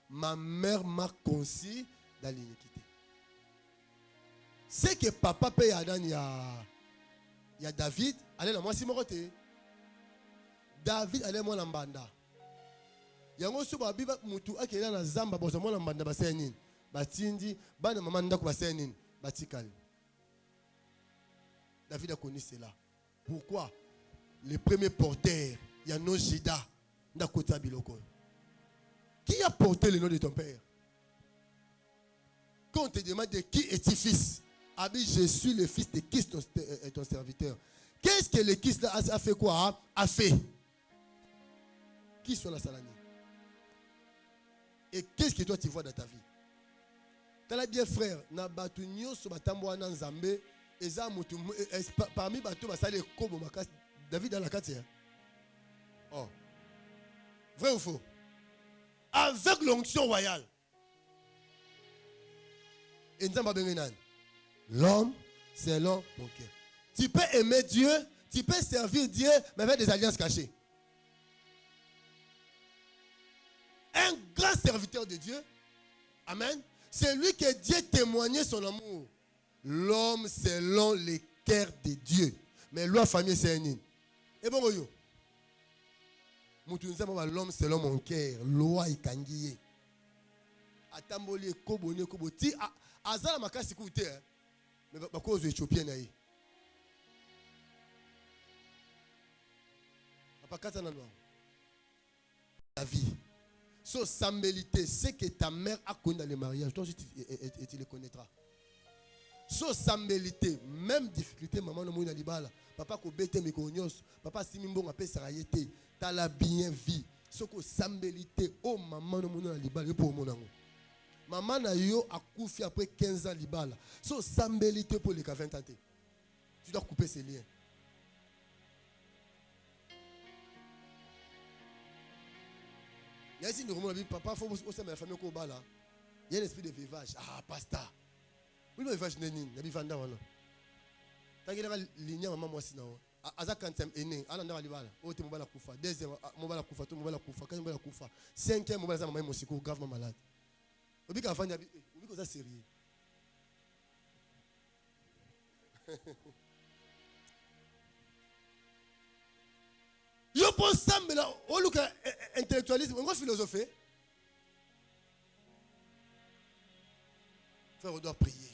[SPEAKER 1] Ma mère m'a conçu dans l'iniquité. C'est que papa paye à Dan, il y a David, allez la moi si moroté. David allait moi l'ambanda. Yango suba biba mutu akela na zamba bozo moi l'ambanda basenine. Batindi bana maman ndako basenine batikali. David a connu cela. Pourquoi? Le premier porteur, il y a nos Jida ndakota biloko. Qui a porté le nom de ton père? Quand on te demande de qui est-il fils? Abi, je suis le fils de qui est ton serviteur. Qu'est-ce que le fils a fait quoi? A fait. Qui sont la salanie? Et qu'est-ce que toi tu vois dans ta vie? T'as bien frère, na batu nyoso batambo na nzambe, eza mutu parmi batu basale kobo makas David dans la quartier. Oh. Vrai ou faux? Avec l'onction royale. Et nzamba bengenan. L'homme, c'est l'homme, mon cœur. Tu peux aimer Dieu, tu peux servir Dieu, mais avec des alliances cachées. Un grand serviteur de Dieu, amen, c'est lui que Dieu témoignait son amour. L'homme selon le cœur de Dieu. Mais loi famille, c'est un nid. Et bon, yo. L'homme selon mon cœur. Loi et kangiye. Atamboli kobone koboti. Azala makasi koute. Mais à cause de Éthiopien naï. La vie. So sambelité, c'est que ta mère a connu dans le mariage. Toi aussi tu le connaîtras. So sambelité, même difficulté, maman no mouna libala. Papa ko bete me ko nyos. Papa simimbo ngape sarayete. Ta la bien vie. So ko sambelité, oh maman no mouna libala pour mon amour. Maman na yo a koufi après 15 ans libala. So sambelité pour les 20 ans. Tu dois couper ces liens. Il y a ici une papa, il faut aussi la famille qui là. Il y a l'esprit de vivage. Ah, pasta. Oui, le vivage n'est ni. Il y a des vendeurs. Tant qu'il y a des lignes, maman, moi, sinon. Aza quantième aîné. Alanda Walibala. Oh, tu m'as la koufa. Deuxième, m'as koufa. Tu m'as la koufa. Quand m'as la koufa. Cinquième, m'as la maman, moi, c'est gravement malade. Obi qu'avant, il y a obi que ça sérieux. Yo pense ça, mais là, on look intellectualisme, on va philosopher. Frère, on doit prier.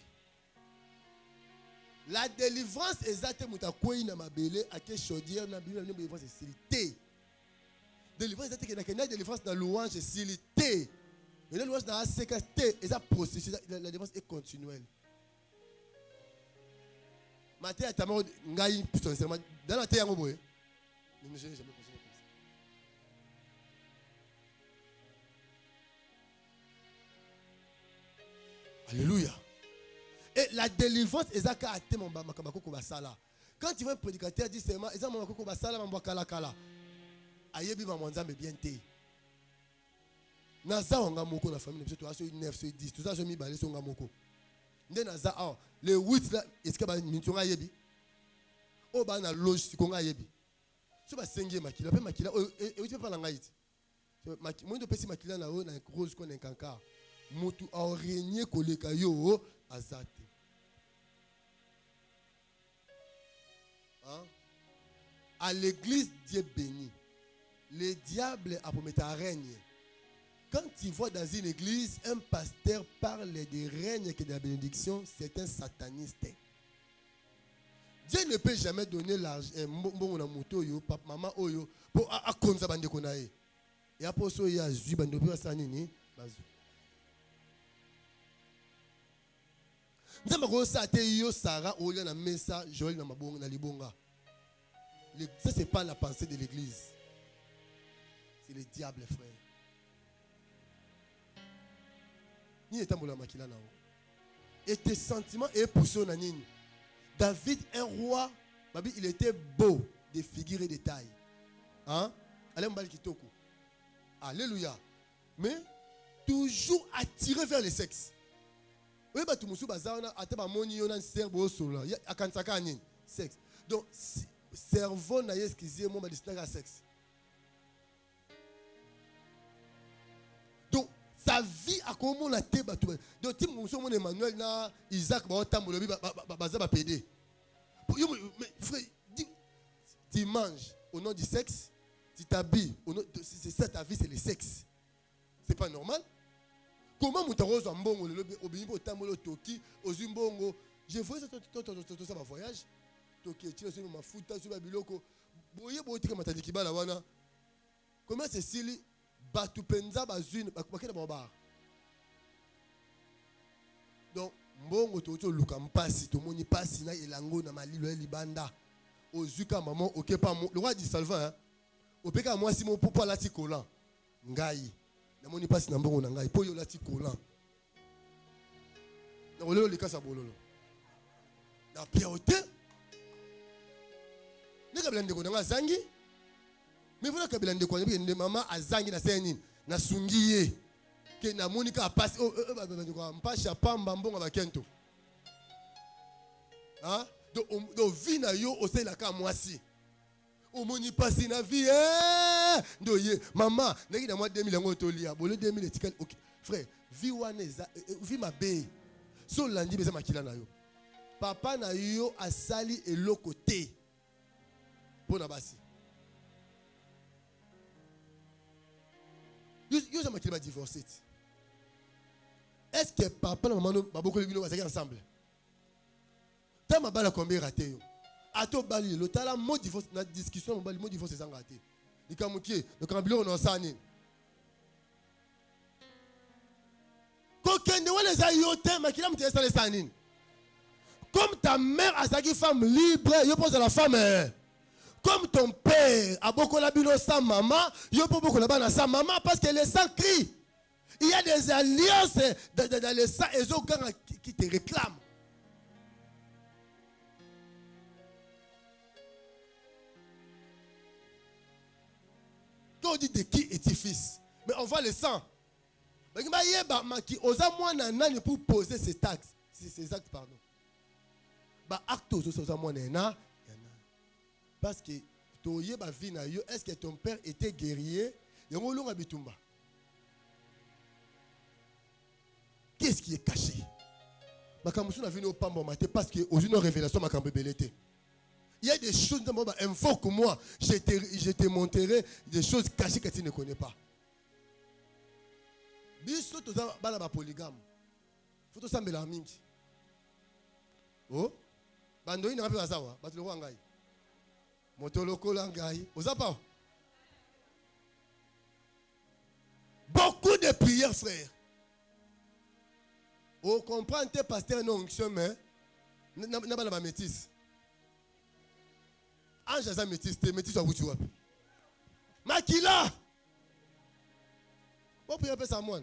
[SPEAKER 1] La délivrance exacte, mutakoui na mabele, à quel chaudière, na bible, na délivrance est silité. Délivrance exacte, que na délivrance na louange est silité. Et la louange na sécurité, et ça processus, la délivrance est continuelle. Maté à tamaro, ngai, sincèrement, dans la terre, on voit. Ne me gênez jamais comme ça. Alléluia. Et la délivrance, ezaka ate mon makako basala. Quand tu vois un prédicateur dit seulement, ezaka mon makako basala mambo kala kala. Ayebi ba mwanzambe bien te. Naza wanga moko na famille, tu as 9, 10, tout ça je mi balé songa moko. Nde naza le 8 là, est-ce que ba mintonga yebi? O ba na loge konga yebi. So ba sengie makila pe makila e tu peux pas la ngaiti. Moi de pesi makila na o na rose ko na kanka. Mutu a régné koleka yo azate. Hein? À l'église Dieu béni. Le diable a promis à régner. Quand tu vois dans une église un pasteur parle de règne et de la bénédiction, c'est un sataniste. Dieu ne peut jamais donner l'argent maman oyo pour akonza bande konae. Et après ça il y a zu bande pour ça nini bazu. Nzamba ko sa te yo Sarah oyo na mesa Joël na mabonga na libonga. Ça c'est pas la pensée de l'église. C'est le diable frère. Ni etambola makila na o. Et tes sentiments et poussé na nini. David, un roi, il était beau de figure et de taille. Hein? Allez, kitoko. Alléluia. mais toujours attiré vers le sexe. Oui, bah, tout le monde a été moni, on a un cerveau solo. Il y a un sexe. Donc, cerveau n'a pas excusez-moi, mais c'est un sexe. Donc, sa vie a comment la tête. Donc, si mon Emmanuel, Isaac, va pédé. Tu manges au nom du sexe, tu t'habilles au nom de. C'est ça ta vie, c'est le sexe. C'est pas normal. Comment Moutarozo en bon, au Tamolo Toki, aux Zimbongo, j'ai vu ça ma voyage. Toki, tu as ma fouta sur ma biloko. Boye, boye, matadi kibala wana. Comment c'est Sili, Batupenza, Bazune, Bakena Bobar. Donc, Mbongo Toto Lukam Passi, Tomoni Passi, na Elango, na Malilo, Libanda, au Zuka Maman, au Kepa, le roi dit Salva, au Peka, moi, si mon papa l'a tikolan, Ngai. Namoni Passi Nambongo Ngai, Poyo l'a tikolan. Na Olelo Likasa Bololo. Na Piaote, Nega Blande Konanga Zangi, mais voilà que Blande Konanga, maman a Zangi na Senin, na Sungiye. Que na Monica a passé mpacha pamba mbonga bakento hein donc vie na yo ose la ka mwasi omoni passé na vie ndo ye maman ngi na mois 2000 ngo tolia bolo 2000 etikali OK frère vie wana vie mabe so landi beza makila na yo papa na yo asali eloko te pona basi yo za makila ba divorcé. Est-ce que papa et maman vont ensemble? Tant ma balle a combien raté? A tout bali, le talent mot divorce, la discussion, le mot divorce est sans raté. Les camoukiers, le cambion, on a sané. Coquin de les ayotés, mais qui l'a mis les sanines. Comme ta mère a sa femme libre, je pense à la femme. Comme ton père a beaucoup la bino sa maman, je peux beaucoup la banane sa maman parce que les sangs crient. Il y a des alliances dans les sangs et autres qui te réclament. Quand on dit de qui est-il fils? Mais on voit le sang. Mais on pour poser ces taxes. Ces actes, pardon. Parce que est-ce que ton père était guerrier? Qu'est-ce qui est caché? Parce que aux une révélation il y a des choses info que moi je te montrerai des choses cachées que tu ne connais pas. Biso toza bana ba polygame. Faut to sambela mingi. Oh? Bando ina ngapi bazawa? Batuloko ngai. Motoloko ngai. Oza pas? Beaucoup de prières, frère. On comprend que pasteur non chemin. N'a pas la métisse. Ange a métisse, métisse à Wutuap. Makila. Bon prier peu ça moi.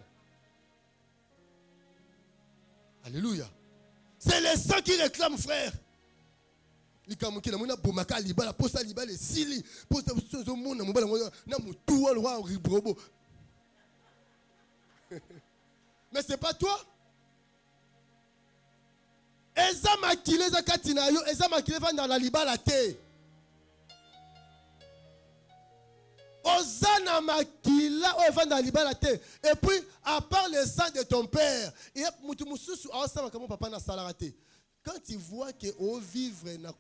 [SPEAKER 1] Alléluia. C'est les sang qui réclament, frère. Les kamuki na mona bomaka libala posa libala sili posa zo mona mobala na mutu wa roi ribrobo. Mais c'est pas toi. Eza makile za katina yo, eza makile va dans la libala te. Ozana makila o va dans la libala te. Et puis à part le sang de ton père, et mutu mususu awasa makamo papa na salarate. Quand tu vois que au vivre na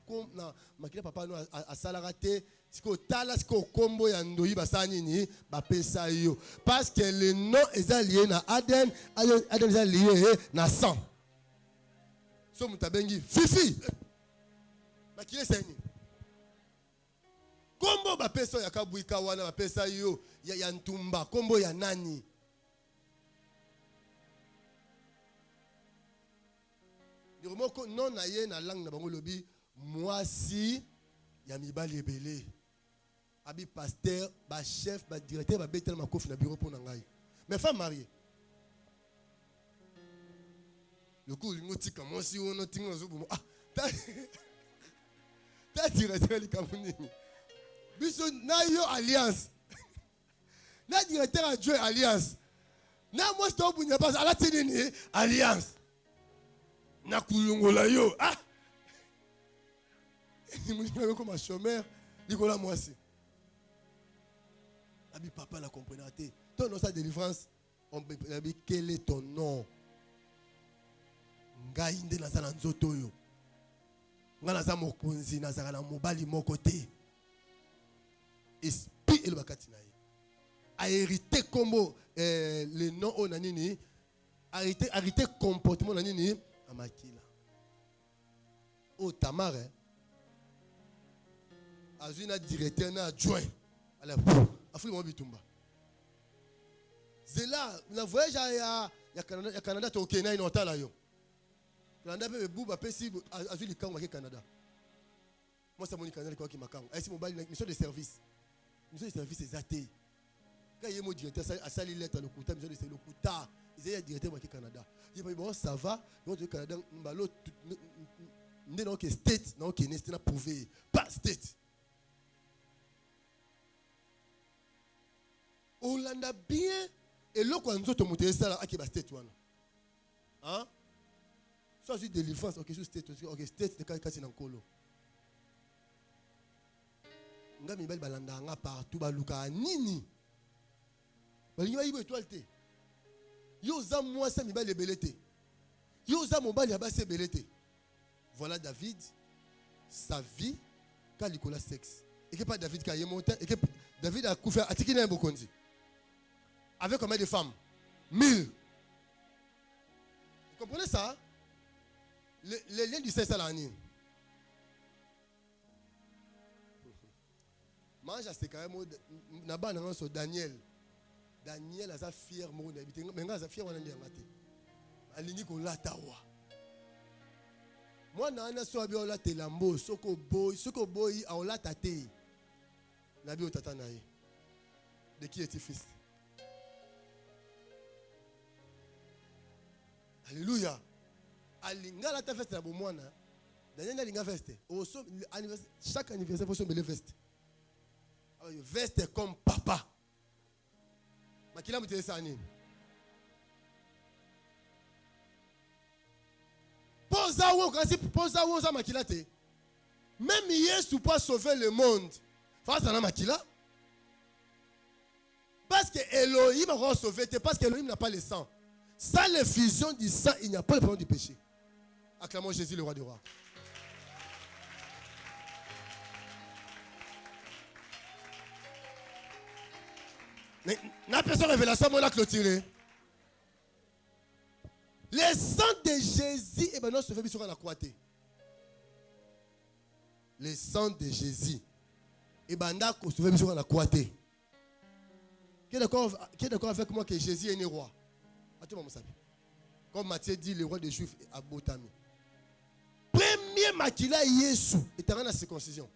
[SPEAKER 1] makila papa no a salarate, siko tala siko kombo ya ndoyi basani ni ba pesa yo parce que le nom est lié na Aden, Aden est lié na sang. So mutabengi fifi makile seni kombo ba pesa ya kabuika wana ba pesa yo ya ntumba kombo ya nani? Diromoko non na ye na langue na bango lobi mwasi ya mibali ebele abi pasteur ba chef ba directeur ba betel makofi na bureau pour ngai mais femme mariée le coup il ngoti comme si on tinga zo ah ta directeur li kamuni biso na yo alliance na directeur a joué alliance Na moi sto bunya pas ala tinini alliance. Na kulungola yo. Ah. Il me dit comme un chômeur, Nicolas moi aussi. Abi papa la comprenait. Ton nom sa délivrance, on peut dire quel est ton nom? Ngaïnde na sa nzoto yo. Ngana sa mokonzi na sa na mobali moko te. Esprit et le bakati na ye. A hérité comme le nom au nanini, hérité comportement nanini à makila. Oh Tamare. Azuna directeur na adjoint. Alors, afuli mo bitumba. Zela, na voyage ya Canada to Kenya ino tala yo. Canada pe buba pe si azuli kanga ke Canada. Moi ça moni Canada kwa ki makango. Ai si mobile mission de service. Mission de service exacté. Quand il y a mon directeur a sali lettre le kuta mission de service le kuta. Il y a directeur kwa Canada. Il dit bon ça va, donc le Canada mbalo ndé non que state, non que n'est pas prouvé. Pas state. Olanda bien et le quoi nous autres monter ça là à qui va state one. Hein? Soit juste délivrance, ok, sur state, ok, state de kasi nan kolo. Nga mi bal balanda nga partout baluka nini. Balingi ba yibo étoile te. Yo za moi ça mi bal lebelete. Yo za mon bal ya ba se belete. Voilà David, sa vie quand Nicolas sexe. Et que pas David qui a monté et que David a couvert à Tikina Bokondi. Avec combien de femmes? 1000. Vous comprenez ça? Les liens du Saint l'année. Mange à ce quand même. Naba n'a pas Daniel. Daniel a sa fière mon habité. Mais nga sa fière on a dit ngate. Alini ko latawa. Moi na na so abi o la telambo soko boy a o la tate. Nabi o tata nae. De qui est-il fils? Alléluia. Alinga la ta feste na bomwana. Daniel alinga feste. Chaque anniversaire faut se mêler veste. Veste comme papa. Makila mutele sani. Posa wo za makila te. Même Yesu peut sauver le monde. Face à la makila. Parce que Elohim va sauver, parce que Elohim n'a pas le sang. Sans l'effusion du sang, il n'y a pas le pardon du péché. Acclamons Jésus, le roi des rois. La personne révélation, on l'a clôturé. Le sang de Jésus, et bien non, se fait sur la croix. Le sang de Jésus, et bien non, se fait sur la croix. Qui est d'accord avec moi que Jésus est né roi? Comme Matthieu dit, le roi des Juifs à Botami. Premier makila Yesu est en la circoncision.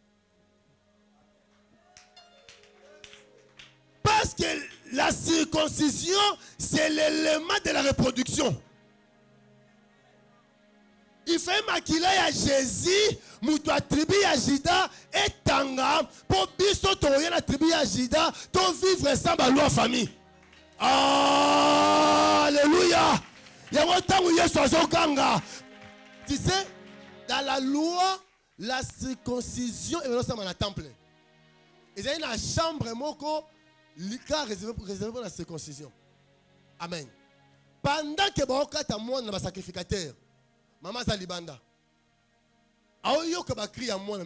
[SPEAKER 1] Parce que la circoncision, c'est l'élément de la reproduction. Il fait makila à Jésus, mutu tribu ya Jida et Tanga pour biso to la tribu ya Jida, to vivre sans la loi famille. Alléluia. Tu sais, dans la loi, la circoncision est dans le temple. Et il y a une chambre réservée pour la circoncision. Amen. Pendant que tu as un sacrificateur, maman Zalibanda. Aoyo que tu crie à moi,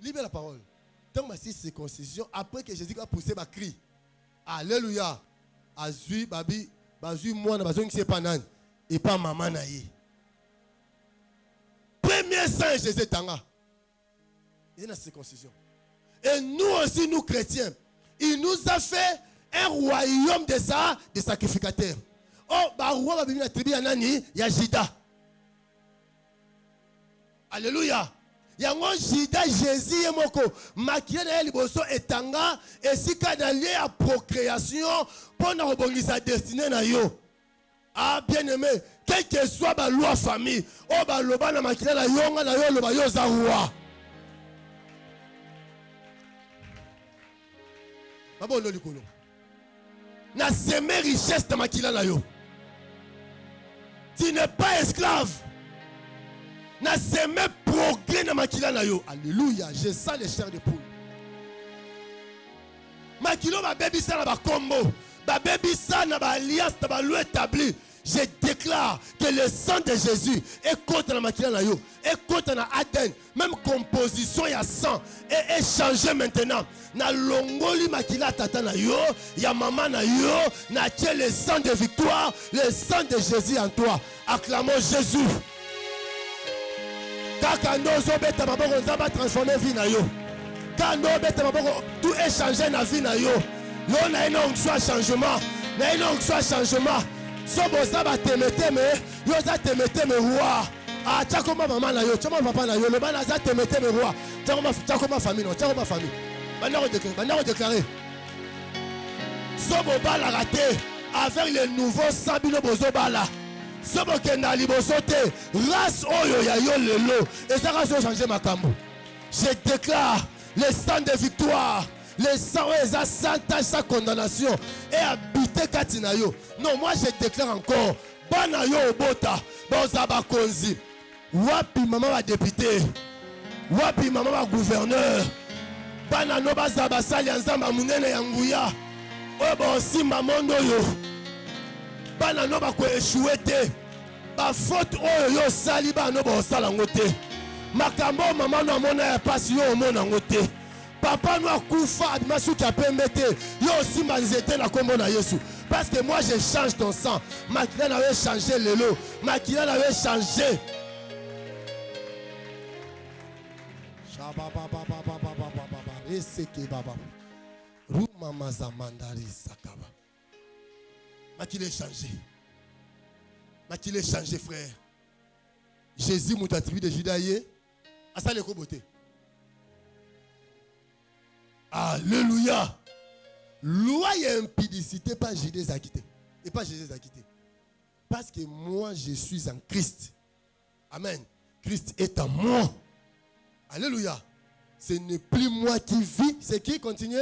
[SPEAKER 1] libère la parole. Tant que c'est circoncision, après que Jésus a poussé ma cri. Alléluia. Azui babi bazui moi na bazui c'est pas nan et pas maman naïe. Premier sang Jésus tanga. Il y a la circoncision. Et nous aussi nous chrétiens, il nous a fait un royaume de ça, des sacrificateurs. Oh ba roi ba bimi na tribu ya nani ya Jida. Alléluia. Yango Jida Jésus moko makia na liboso etanga esika na lié à procréation pour na rebongisa destinée na yo. Ah bien aimé, quelle que soit la loi famille, oh ba loba na makia na yonga na yo loba yo za roi. Babo lo likolo. na semer richesse na makila na yo. Tu n'es pas esclave. Na semer progrès na makila na yo. Alléluia, je sens les chairs de poule. Makilo ba baby ça na ba combo, ba baby ça na ba alliance na ba loi établi. Je déclare que le sang de Jésus est contre la makila na yo, est contre na ADN, même composition ya sang est changé maintenant. Na longoli makila tata na yo, ya maman na yo, na tie le sang de victoire, le sang de Jésus en toi. Acclamons Jésus. Kaka nozo beta maboko nzamba transformer vie na yo. Quand tout est changé dans la vie. Nous avons un onction changement. Nous avons un onction changement. Si vous avez témété, vous avez témété, roi. Ah, tu as comment maman, tu as comment papa, tu as témété, roi. Tu as comment famille, tu as comment famille. Maintenant, on déclare. Si vous avez raté avec le nouveau Sabino Bozobala. Si vous avez libosoté, race oyo ya yo lelo. Et ça va changer ma cambo. Je déclare. Le sang de victoire, le sang sans condamnation et habité Katinayo. Non, moi je déclare encore, Banayo Obota, Bozaba Konzi, Wapi maman va député, Wapi maman va gouverneur, Banano Bazaba Salianzamba Munene Yanguya, Obo Simba Mondoyo, Banano va échoué, ba faute Oyo Saliba no ba Salangote. Makambo maman no mona passe yo mona ngote. Papa no akufa admasu ki apembete. Yo aussi manzete na kombo na Yesu. Parce que moi je change ton sang. Makila n'avait changé lelo. Makila n'avait changé. Makila est changé. Makila est changé frère. Jésus m'a attribué de Judaïe. À ça, les beauté. Alléluia. Loi et impudicité, pas Jésus a quitté. Et pas Jésus a quitté. Parce que moi, je suis en Christ. Amen. Christ est en moi. Alléluia. Ce n'est plus moi qui vis. C'est qui continue?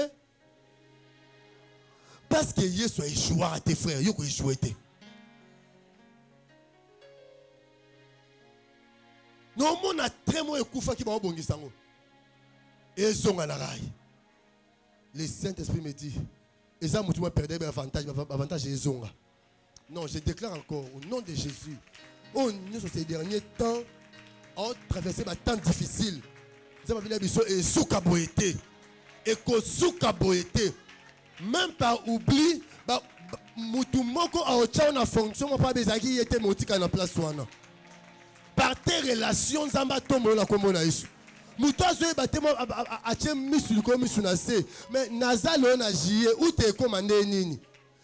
[SPEAKER 1] Parce que Jésus a échoué à tes frères. Yoko échoué. Non, mon a très moins écoufa qui va au bongisango. Et zonga na rai. Le Saint-Esprit me dit, et ça m'a perdu l'avantage de zonga. Non, je déclare encore au nom de Jésus. On est sur ces derniers temps, on traversé des temps difficiles. Ça m'a dit et souka boété. Et que souka boété. Même par oubli, mutumoko a ocha na fonction pas bezaki était motika na place wana. Par tes relations, Zamba tombe na kombo na Yesu. Mutozo e batemo a tiem misu ko misu na se. Mais nazalo na jié ou te commandé nini.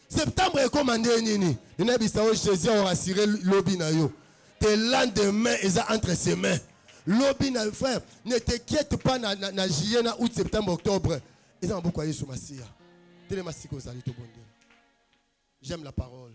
[SPEAKER 1] Septembre est commandé nini. Nina bisao Jésus a rassuré lobby na yo. Tes lendemains est entre ses mains. Lobby na frère, ne t'inquiète pas na jié na août septembre octobre. Et ça beaucoup Yesu Masia. Tele masiko zali to bonde. J'aime la parole.